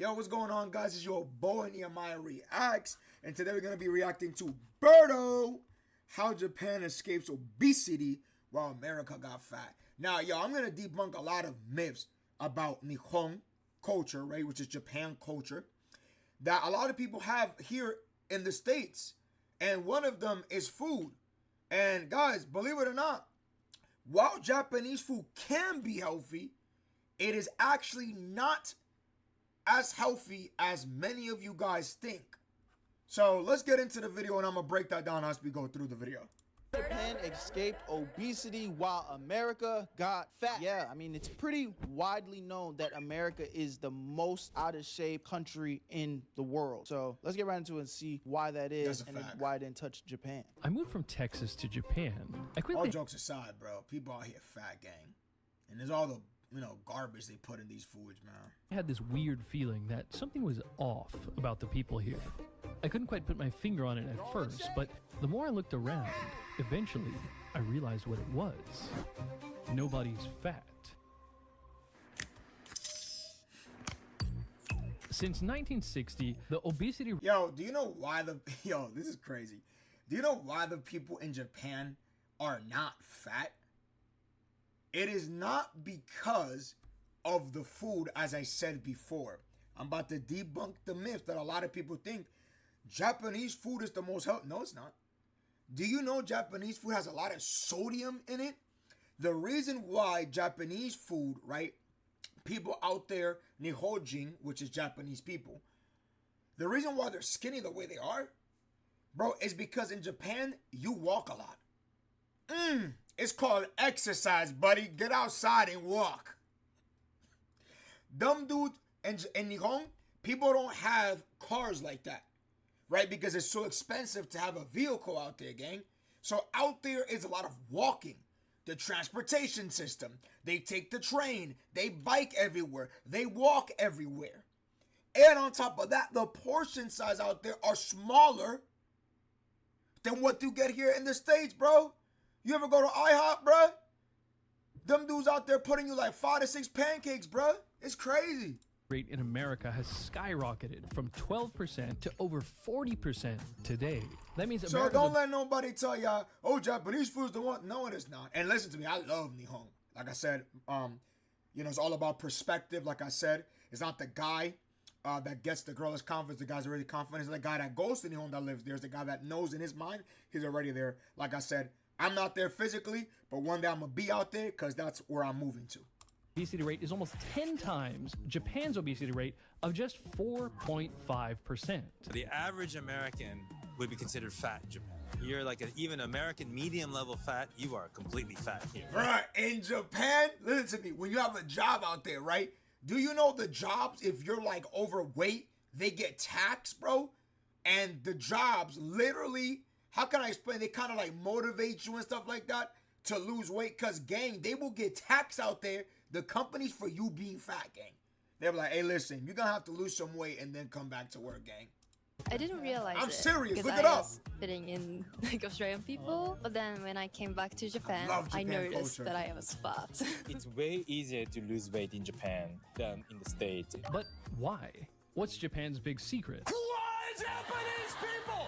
Yo, what's going on, guys? It's your boy Nehemiah Reacts, and today we're going to be reacting to Birdo, how Japan escapes obesity while America got fat. Now, yo, I'm going to debunk a lot of myths about Nihon culture, right, which is Japan culture, that a lot of people have here in the States, and one of them is food. And guys, believe it or not, while Japanese food can be healthy, it is actually not as healthy as many of you guys think. So let's get into the video, and I'm gonna break that down as we go through the video. Japan escaped obesity while America got fat. Yeah, I mean, it's pretty widely known that America is the most out of shape country in the world. So let's get right into it and see why that is and why it didn't touch Japan. I moved from Texas to Japan. All jokes aside, bro, people out here fat, gang. And there's all the garbage they put in these foods, man. I had this weird feeling that something was off about the people here. I couldn't quite put my finger on it at first, but the more I looked around, eventually I realized what it was. Nobody's fat. Since 1960, the obesity... Yo, do you know why this is crazy. Do you know why the people in Japan are not fat? It is not because of the food, as I said before. I'm about to debunk the myth that a lot of people think Japanese food is the most healthy. No, it's not. Do you know Japanese food has a lot of sodium in it? The reason why Japanese food, right, people out there, Nihonjin, which is Japanese people, the reason why they're skinny the way they are, bro, is because in Japan, you walk a lot. It's called exercise, buddy. Get outside and walk. Dumb dude, in Nihon, people don't have cars like that, right? Because it's so expensive to have a vehicle out there, gang. So out there is a lot of walking. The transportation system. They take the train. They bike everywhere. They walk everywhere. And on top of that, the portion size out there are smaller than what you get here in the States, bro. You ever go to IHOP, bro? Them dudes out there putting you like 5 to 6 pancakes, bro. It's crazy. Rate in America has skyrocketed from 12% to over 40% today. That means so don't let nobody tell y'all, oh, Japanese food's the one. No, it is not. And listen to me, I love Nihon. Like I said, it's all about perspective. Like I said, it's not the guy that gets the girl that's confident. The guy's already confident. It's the guy that goes to Nihon that lives there. It's the guy that knows in his mind he's already there. Like I said, I'm not there physically, but one day I'm going to be out there because that's where I'm moving to. Obesity rate is almost 10 times Japan's obesity rate of just 4.5%. The average American would be considered fat in Japan. You're like even American medium level fat, you are completely fat here. Right, in Japan, listen to me, when you have a job out there, right? Do you know the jobs, if you're like overweight, they get taxed, bro? And the jobs literally, how can I explain? They kind of like motivate you and stuff like that to lose weight. Because, gang, they will get taxed out there, the companies, for you being fat, gang. They're like, hey, listen, you're going to have to lose some weight and then come back to work, gang. I didn't realize I'm serious. Look I it up. was fitting in like Australian people, but then when I came back to Japan, I noticed culture. that I was fat. It's way easier to lose weight in Japan than in the States. But why? What's Japan's big secret? Why Japanese people?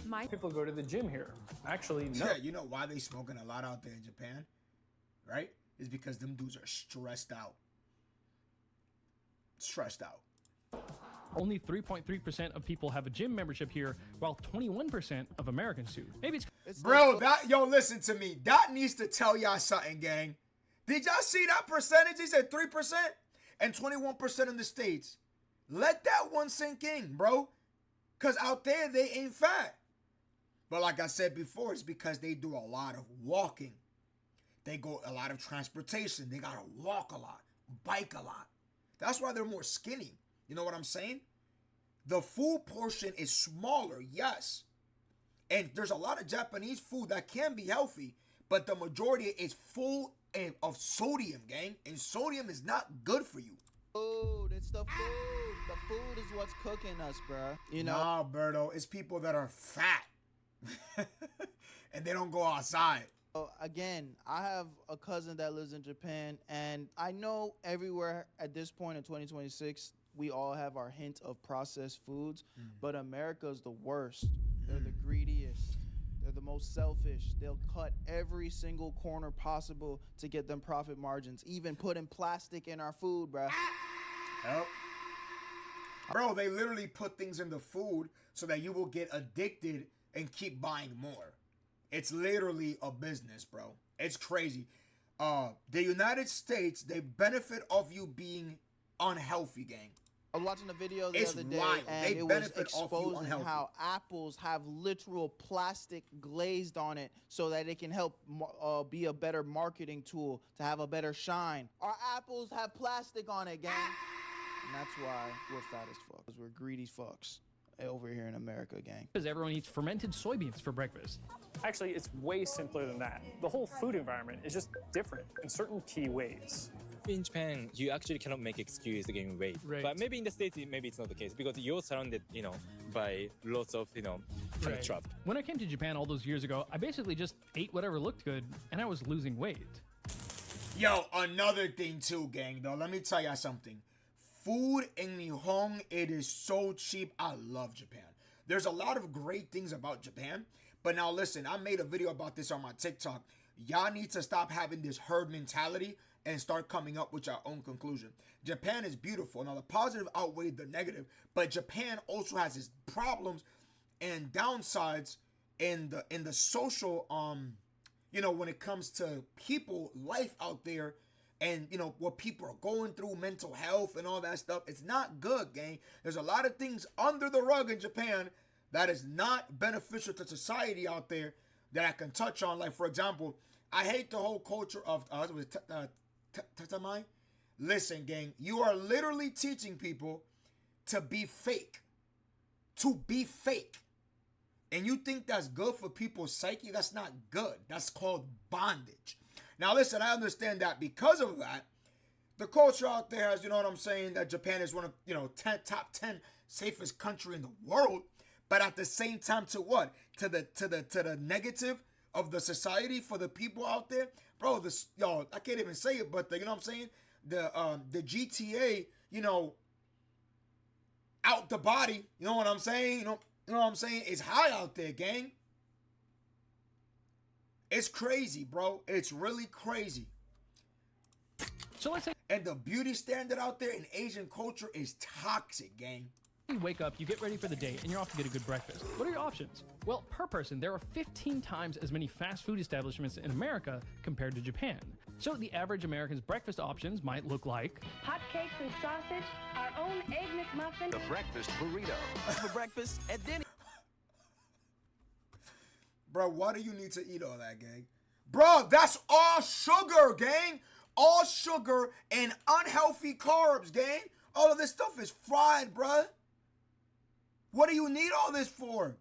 My people go to the gym here. Actually, no. Yeah, you know why they smoking a lot out there in Japan, right? It's because them dudes are stressed out. Stressed out. Only 3.3% of people have a gym membership here, while 21% of Americans do. Maybe it's... Bro, listen to me. That needs to tell y'all something, gang. Did y'all see that percentage? He said 3% and 21% in the States. Let that one sink in, bro. Because out there, they ain't fat. But like I said before, it's because they do a lot of walking. They go a lot of transportation. They got to walk a lot, bike a lot. That's why they're more skinny. You know what I'm saying? The food portion is smaller, yes. And there's a lot of Japanese food that can be healthy, but the majority is full of sodium, gang. And sodium is not good for you. Food, it's the food. The food is what's cooking us, bro. You know? Nah, Berto, it's people that are fat. And they don't go outside. Again, I have a cousin that lives in Japan, and I know everywhere at this point in 2026, we all have our hint of processed foods, but America's the worst. They're the greediest. They're the most selfish. They'll cut every single corner possible to get them profit margins, even putting plastic in our food, bruh. Yep. Bro, they literally put things in the food so that you will get addicted and keep buying more. It's literally a business, bro. It's crazy. The United States, they benefit off you being unhealthy, gang. I was watching a video the It's other day, wild. and They it was benefit off you exposing unhealthy. how apples have literal plastic glazed on it so that it can help be a better marketing tool to have a better shine. Our apples have plastic on it, gang. And that's why we're fat as fuck, because we're greedy fucks over here in America, gang. Because everyone eats fermented soybeans for breakfast. Actually, it's way simpler than that. The whole food environment is just different in certain key ways. In Japan, you actually cannot make excuse to gain weight. Right. But maybe in the States, maybe it's not the case because you're surrounded, by lots of, honey trap. When I came to Japan all those years ago, I basically just ate whatever looked good, and I was losing weight. Yo, another thing too, gang, though. Let me tell y'all something. Food in Nihon, it is so cheap. I love Japan. There's a lot of great things about Japan. But now listen, I made a video about this on my TikTok. Y'all need to stop having this herd mentality and start coming up with your own conclusion. Japan is beautiful. Now the positive outweighed the negative, but Japan also has its problems and downsides in the social when it comes to people, life out there, and what people are going through, mental health and all that stuff. It's not good, gang. There's a lot of things under the rug in Japan that is not beneficial to society out there that I can touch on. Like, for example, I hate the whole culture of tatamai. Listen, gang, you are literally teaching people to be fake. To be fake. And you think that's good for people's psyche? That's not good. That's called bondage. Now, listen, I understand that because of that, the culture out there has, that Japan is one of, top 10 safest country in the world. But at the same time, to what? To the negative of the society for the people out there, bro. I can't even say it, but the GTA, out the body. You know what I'm saying? You know what I'm saying? It's high out there, gang. It's crazy, bro. It's really crazy. So let's say And the beauty standard out there in Asian culture is toxic, gang. you wake up, you get ready for the day, and you're off to get a good breakfast. What are your options? Well, per person, there are 15 times as many fast food establishments in America compared to Japan. So the average American's breakfast options might look like hot cakes and sausage, our own egg McMuffin, The breakfast burrito. For breakfast at dinner. Bro, why do you need to eat all that, gang? Bro, that's all sugar, gang. All sugar and unhealthy carbs, gang. All of this stuff is fried, bruh. What do you need all this for?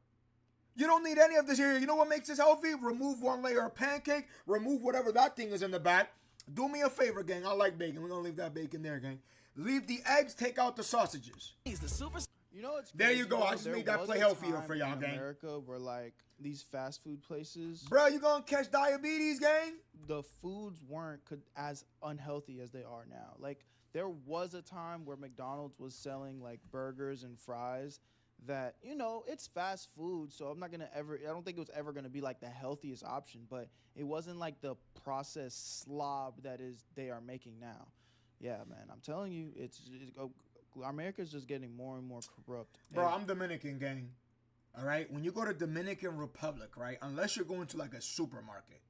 You don't need any of this here. You know what makes this healthy? Remove one layer of pancake. Remove whatever that thing is in the back. Do me a favor, gang. I like bacon. We're going to leave that bacon there, gang. Leave the eggs. Take out the sausages. It's There you crazy, go. though? I just There made that was play a healthier time for y'all, in gang. America where these fast food places, Bro, you going to catch diabetes, gang? the foods weren't as unhealthy as they are now. Like, there was a time where McDonald's was selling burgers and fries that, it's fast food, so I don't think it was ever gonna be the healthiest option, but it wasn't the processed slob they are making now. Yeah, man, I'm telling you, America's just getting more and more corrupt. Bro, I'm Dominican, gang. All right? When you go to Dominican Republic, right, unless you're going to a supermarket,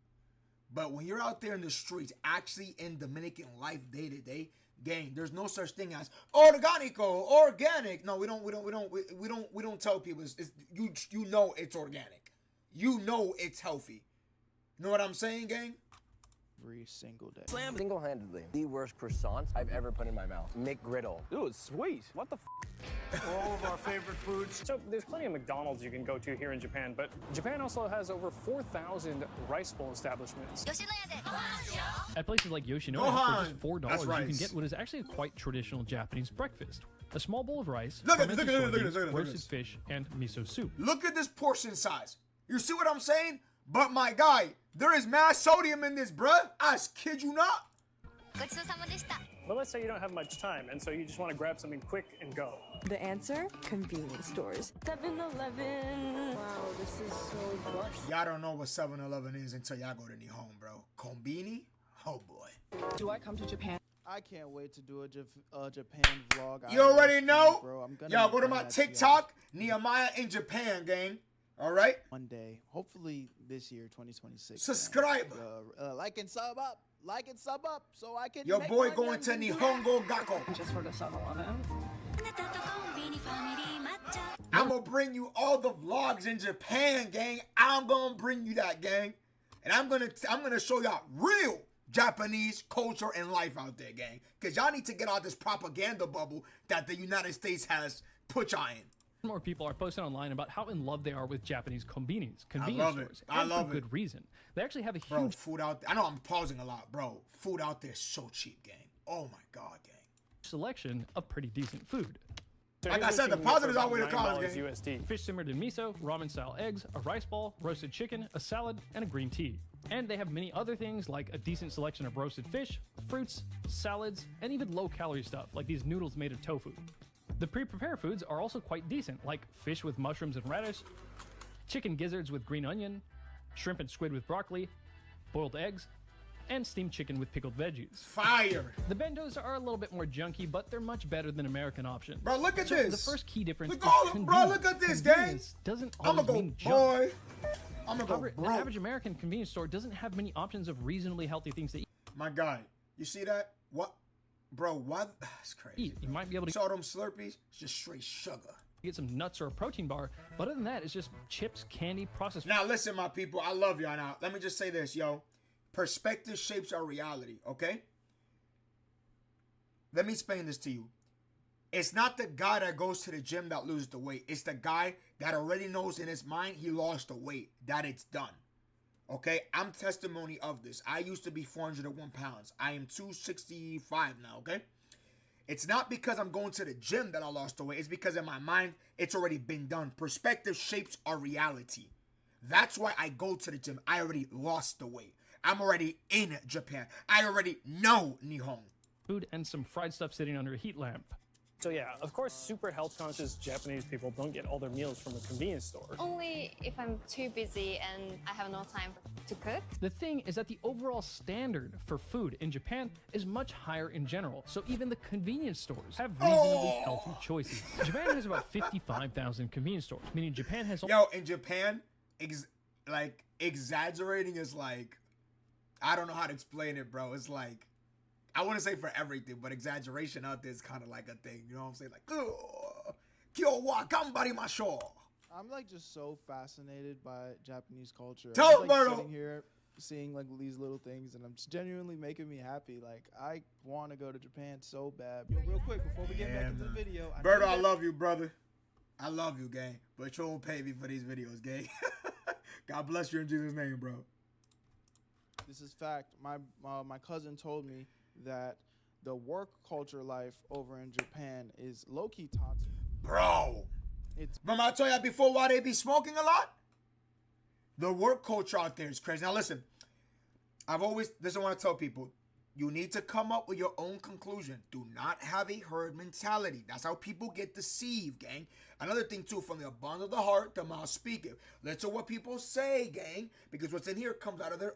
but when you're out there in the streets, actually in Dominican life day to day, gang, there's no such thing as organic. No, we don't tell people it's you know it's organic. You know it's healthy. You know what I'm saying, gang? Every single day. Single-handedly, the worst croissants I've ever put in my mouth. McGriddle. Dude, sweet. What the For all of our favorite foods. So there's plenty of McDonald's you can go to here in Japan, but Japan also has over 4,000 rice bowl establishments. at places like Yoshinoya for just $4. That's You rice. can get what is actually a quite traditional Japanese breakfast: a small bowl of rice, Look at this, fermented look at this, soybeans, look at this. roasted fish, and miso soup. Look at this portion size. You see what I'm saying? But my guy, there is mass sodium in this, bruh. I kid you not. But let's say you don't have much time, and so you just want to grab something quick and go. The answer? Convenience stores. 7-Eleven. Wow, this is so good. Y'all don't know what 7-Eleven is until y'all go to Nihon, bro. Konbini? Oh, boy. Do I come to Japan? I can't wait to do a Japan vlog. You already know? Bro, I'm gonna Yo, go to my that TikTok, Nehemiah in Japan, gang. All right? one day, hopefully this year, 2026. Subscribe. Like and sub up. Like and sub up so I can. Your make boy my going names to and do Nihongo Gakko. Just for the 7-Eleven. I'm going to bring you all the vlogs in Japan, gang. I'm going to bring you that, gang. And I'm going to show y'all real Japanese culture and life out there, gang. Because y'all need to get out this propaganda bubble that the United States has put y'all in. More people are posting online about how in love they are with Japanese convenience love it. stores. I and love for it. good reason. They actually have a Bro, huge food out there. I know I'm pausing a lot, bro. Food out there is so cheap, gang. Oh, my God, gang. selection of pretty decent food. So Like I here's said, what the you can get positives for outweigh the about cons, $9 gang. USD. Fish simmered in miso, ramen-style eggs, a rice ball, roasted chicken, a salad, and a green tea. And they have many other things like a decent selection of roasted fish, fruits, salads, and even low-calorie stuff like these noodles made of tofu. The pre-prepared foods are also quite decent, like fish with mushrooms and radish, chicken gizzards with green onion, shrimp and squid with broccoli, boiled eggs, and steamed chicken with pickled veggies. Fire. The bendos are a little bit more junky, but they're much better than American options. Bro, look at So this. The first key difference Look is all, bro, convenience. look at this, gang. Convenience doesn't I'm always gonna go, mean junk. boy. I'm gonna go, However, the bro. average American convenience store doesn't have many options of reasonably healthy things to eat. My guy, you see that? What? Bro, what? That's crazy. You might be able to Saw them Slurpees? It's just straight sugar. get some nuts or a protein bar, but other than that, it's just chips, candy, processed Now, listen, my people. I love y'all. Now, let me just say this, yo. Perspective shapes our reality, okay? Let me explain this to you. It's not the guy that goes to the gym that loses the weight. It's the guy that already knows in his mind he lost the weight, that it's done. Okay? I'm testimony of this. I used to be 401 pounds. I am 265 now, okay? It's not because I'm going to the gym that I lost the weight. It's because in my mind, it's already been done. Perspective shapes our reality. That's why I go to the gym. I already lost the weight. I'm already in Japan. I already know Nihon. food and some fried stuff sitting under a heat lamp. So yeah, of course, super health conscious Japanese people don't get all their meals from a convenience store. Only if I'm too busy and I have no time to cook. The thing is that the overall standard for food in Japan is much higher in general, so even the convenience stores have reasonably healthy choices. Japan has about 55,000 convenience stores, meaning Japan has... Yo, in Japan, exaggerating is like, I don't know how to explain it, bro. It's like, I wouldn't say for everything, but exaggeration out there is kind of like a thing. You know what I'm saying? Like, kyo wa gambarimashou. I'm like just so fascinated by Japanese culture. Tell I'm just, like, Myrtle. sitting here seeing like these little things, and I'm just genuinely making me happy. Like I want to go to Japan so bad. Yo, real quick before we get back into the video, Berto, I love you, brother. I love you, gang. But you won't pay me for these videos, gang. God bless you in Jesus' name, bro. This is fact. My cousin told me that the work culture life over in Japan is low-key toxic. Bro. Remember I told you before why they be smoking a lot? The work culture out there is crazy. Now listen, this is what I tell people. You need to come up with your own conclusion. Do not have a herd mentality. That's how people get deceived, gang. Another thing too, from the abundance of the heart, the mouth speaketh. Listen to what people say, gang, because what's in here comes out of their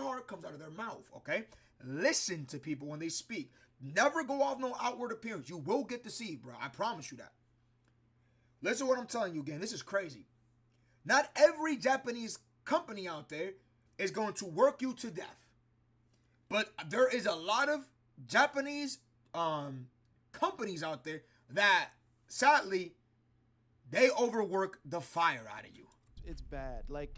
heart comes out of their mouth, okay? Listen to people when they speak. Never go off no outward appearance. You will get deceived, bro. I promise you that. Listen to what I'm telling you, gang. This is crazy. Not every Japanese company out there is going to work you to death. But there is a lot of Japanese companies out there that, sadly, they overwork the fire out of you. It's bad. Like,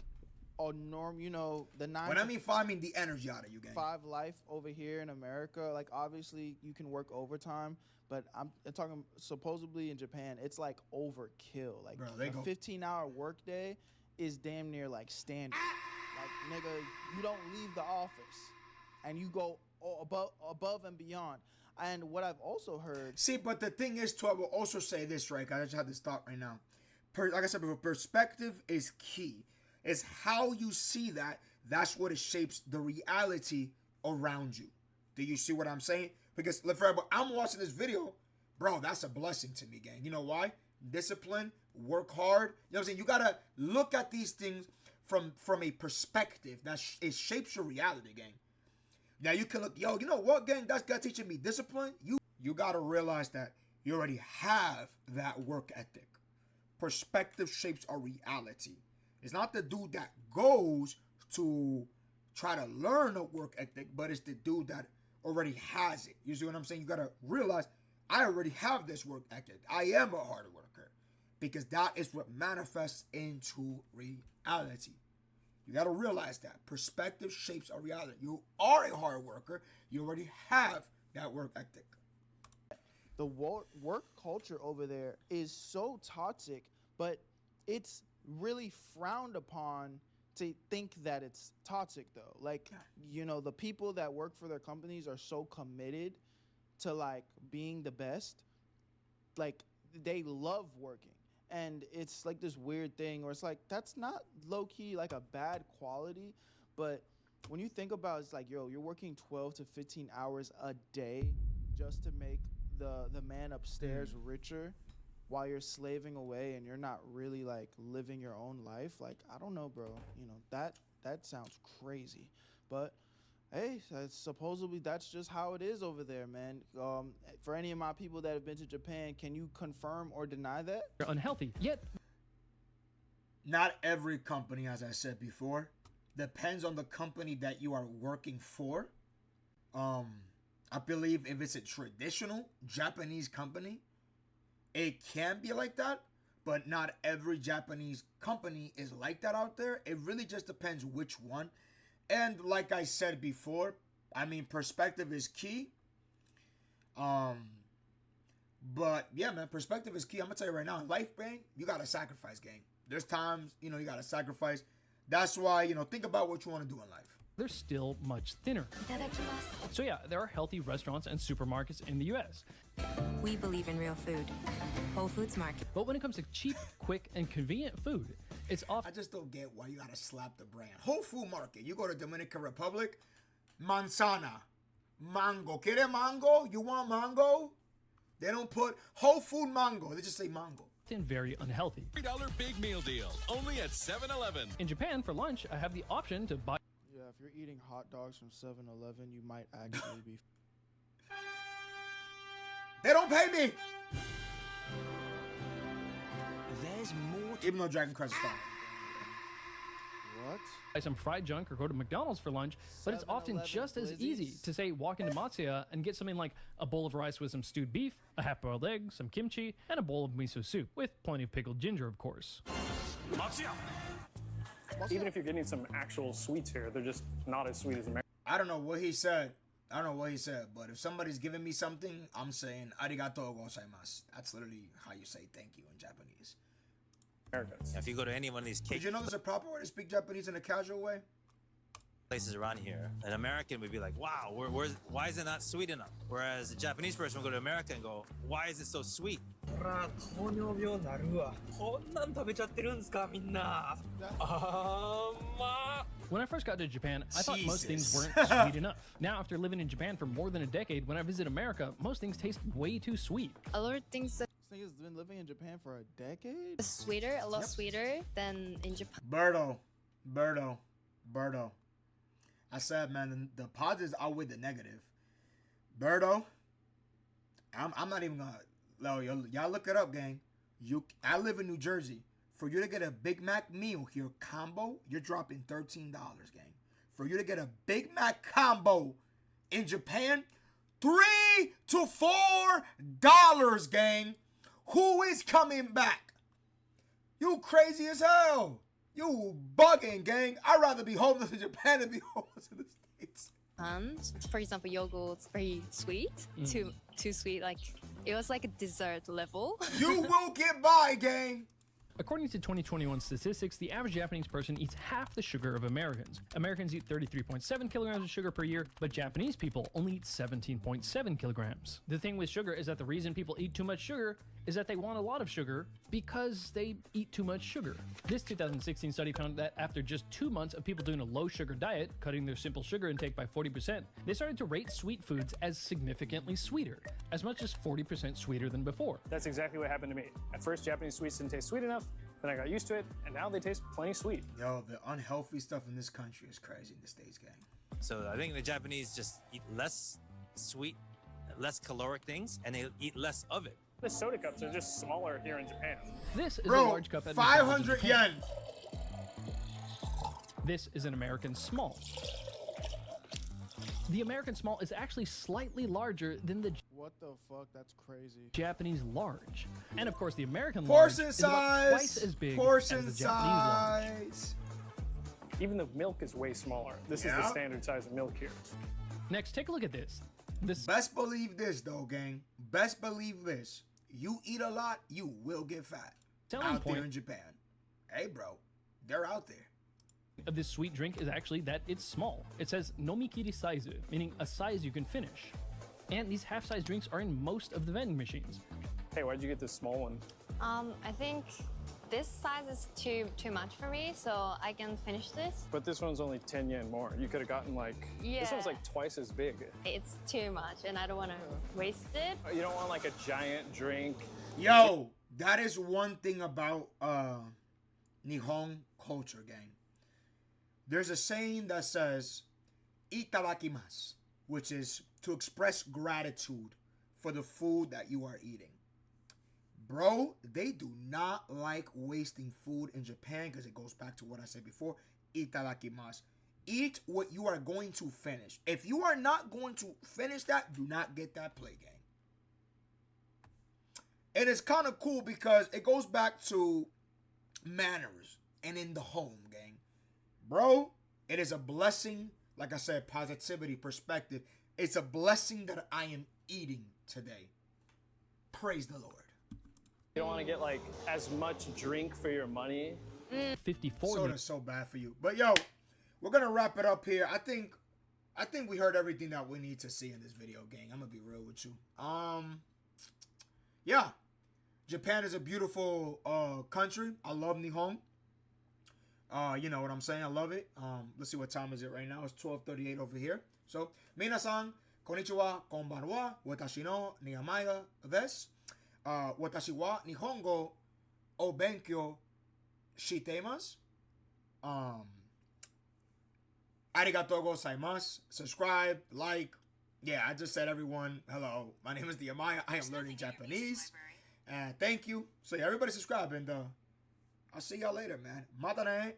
a norm, you know, the 9 When I mean fire, I mean the energy out of you, gang. 5 life over here in America, like, obviously, you can work overtime, but I'm talking supposedly in Japan, it's like overkill. Like, Bro, a 15-hour workday is damn near, like, standard. Like, nigga, you don't leave the office. And you go above and beyond. And what I've also heard... See, but the thing is, too, I will also say this, right? I just have this thought right now. Like I said before, perspective is key. It's how you see that. That's what it shapes the reality around you. Do you see what I'm saying? Because, for example, I'm watching this video, bro, that's a blessing to me, gang. You know why? Discipline, work hard. You know what I'm saying? You gotta look at these things from a perspective that it shapes your reality, gang. Now you can look, yo, you know what, gang? That's God teaching me discipline. You gotta realize that you already have that work ethic. Perspective shapes our reality. It's not the dude that goes to try to learn a work ethic, but it's the dude that already has it. You see what I'm saying? You gotta realize I already have this work ethic. I am a hard worker, because that is what manifests into reality. You got to realize that perspective shapes our reality. You are a hard worker. You already have that work ethic. The work culture over there is so toxic, but it's really frowned upon to think that it's toxic, though. Like, you know, the people that work for their companies are so committed to, like, being the best. Like, they love working. And it's like this weird thing where it's like, that's not low-key like a bad quality, but when you think about it, it's like, yo, you're working 12 to 15 hours a day just to make the man upstairs richer while you're slaving away and you're not really like living your own life. Like, I don't know, bro. You know, that sounds crazy. But hey, supposedly that's just how it is over there, man. For any of my people that have been to Japan, can you confirm or deny that? They're unhealthy, yet not every company, as I said before, depends on the company that you are working for. I believe if it's a traditional Japanese company, it can be like that, but not every Japanese company is like that out there. It really just depends which one. And like I said before, I mean, perspective is key. But yeah, man, perspective is key. I'm gonna tell you right now, in life, gang, you gotta sacrifice, gang. There's times, you know, you gotta sacrifice. That's why, you know, think about what you want to do in life. they're still much thinner. So yeah, there are healthy restaurants and supermarkets in the US. We believe in real food. Whole Foods Market. But when it comes to cheap, quick, and convenient food, it's often... I just don't get why you gotta slap the brand. Whole Food Market. You go to Dominican Republic, manzana, mango. ¿Quiere mango? You want mango? They don't put Whole Food mango. They just say mango. And very unhealthy. $3 big meal deal, only at 7-Eleven. In Japan, for lunch, I have the option to buy... Yeah, if you're eating hot dogs from 7-Eleven, you might actually be... They don't pay me! There's more... Even though Dragon Crest is fine. What? Buy some fried junk or go to McDonald's for lunch, but it's often just as easy to say walk into Matsuya and get something like a bowl of rice with some stewed beef, a half-boiled egg, some kimchi, and a bowl of miso soup, with plenty of pickled ginger, of course. Matsuya! Even if you're getting some actual sweets here, they're just not as sweet as American. I don't know what he said. But if somebody's giving me something, I'm saying arigatou gozaimasu. That's literally how you say thank you in Japanese. Americans. If you go to any one of these Did you know there's a proper way to speak Japanese in a casual way? places around here, an American would be like, wow, why is it not sweet enough? Whereas a Japanese person would go to America and go, why is it so sweet? When I first got to Japan, I thought most things Jesus. weren't sweet enough. Now, after living in Japan for more than a decade, when I visit America, most things taste way too sweet. A lot of things that This nigga's been living in Japan for a decade? are sweeter, a lot sweeter than in Japan. Berto. I said, man, the positives outweigh the negative. Berto, I'm not even gonna. Y'all look it up, gang. I live in New Jersey. For you to get a Big Mac meal here combo, you're dropping $13, gang. For you to get a Big Mac combo in Japan, $3 to $4, gang. Who is coming back? You crazy as hell. You bugging, gang. I'd rather be homeless in Japan than be homeless in the States. And for example, yogurt's very sweet, too sweet. Like it was like a dessert level. You will get by, gang. According to 2021 statistics, the average Japanese person eats half the sugar of Americans. Americans eat 33.7 kilograms of sugar per year, but Japanese people only eat 17.7 kilograms. The thing with sugar is that the reason people eat too much sugar is that they want a lot of sugar because they eat too much sugar. This 2016 study found that after just 2 months of people doing a low sugar diet, cutting their simple sugar intake by 40%, they started to rate sweet foods as significantly sweeter, as much as 40% sweeter than before. That's exactly what happened to me. At first, Japanese sweets didn't taste sweet enough, then I got used to it, and now they taste plenty sweet. Yo, the unhealthy stuff in this country is crazy in the States, gang. So I think the Japanese just eat less sweet, less caloric things, and they eat less of it. The soda cups are just smaller here in Japan. This is a Bro, large cup at 500 yen. This is an American small. The American small is actually slightly larger than the What the fuck? That's crazy. Japanese large. And of course, the American Portion large is about size. twice as big Portion as the Japanese large. size. Even the milk is way smaller. This is the standard size of milk here. Next, take a look at this. Best believe this, though, gang. Best believe this. You eat a lot, you will get fat. Out there in Japan. Hey, bro. They're out there. Of this sweet drink is actually that it's small. It says nomikiri saizu, meaning a size you can finish. And these half-size drinks are in most of the vending machines. Hey, why'd you get this small one? I think this size is too much for me, so I can finish this. But this one's only 10 yen more. You could have gotten this one's like twice as big. It's too much, and I don't want to waste it. You don't want like a giant drink. Yo, that is one thing about Nihon culture, gang. There's a saying that says, itadakimasu, which is to express gratitude for the food that you are eating. Bro, they do not like wasting food in Japan because it goes back to what I said before. Itadakimasu. Eat what you are going to finish. If you are not going to finish that, do not get that plate, gang. It is kind of cool because it goes back to manners and in the home, gang. Bro, it is a blessing. Like I said, positivity, perspective. It's a blessing that I am eating today. Praise the Lord. You don't want to get like as much drink for your money. 54. Soda's so bad for you. But yo, we're gonna wrap it up here. I think we heard everything that we need to see in this video, gang. I'm gonna be real with you. Yeah. Japan is a beautiful country. I love Nihon. You know what I'm saying? I love it. Let's see what time is it right now. It's 12:38 over here. So, minasan, konnichiwa, konbanwa, watashi no niyamaya desu. Watashi wa Nihongo o benkyou shitemasu. Arigatou gozaimasu. Subscribe, like. Yeah, I just said everyone, hello. My name is Nehemiah. I am learning Japanese. Thank you. So yeah, everybody subscribe and I'll see y'all later, man. Mata ne.